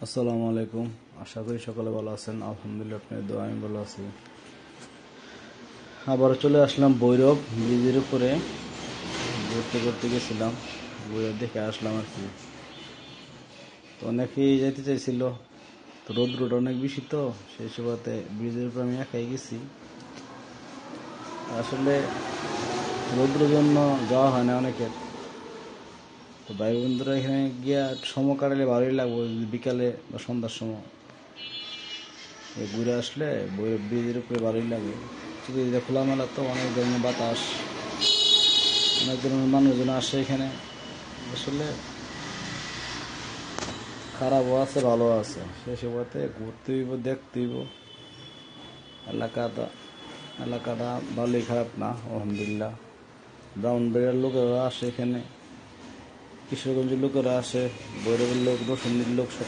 আসসালামু আলাইকুম। আশা করি সকলে ভালো আছেন। আলহামদুলিল্লাহ, আপনার দোয়া আমি ভালো আছি। আবার চলে আসলাম ভৈরব ব্রিজের উপরে ঘুরতে ঘুরতে গেছিলাম। ভৈরব দেখে আসলাম আর কি। তো অনেকেই যেতে চাইছিল, তো রোদ্রটা অনেক বেশি, তো সেই সুবাদে ব্রিজের উপরে আমি একাই গেছি। আসলে রোদ্রের জন্য যাওয়া হয় না অনেকের। তো ভাই বন্ধুরা এখানে গিয়া সময় কাটালে ভালোই লাগবে, যদি বিকালে বা সন্ধ্যার সময় ঘুরে আসলে ব্রিজের উপরে ভালোই লাগে। চারিদিকে খোলামেলা, তো অনেক ধরনের বাতাস, অনেক ধরনের মানুষজন আসে এখানে। আসলে খারাপও আছে, ভালো আছে, সেই সময়তে ঘুরতে হইব, দেখতে হইব। এলাকাটা এলাকাটা ভালোই, খারাপ না আলহামদুলিল্লাহ। ব্রাহ্মণবাড়িয়ার লোকেরা আসে এখানে, কিশোরগঞ্জের লোকেরা আসে, ভৈরবের লোক, রসুন্দির লোক সব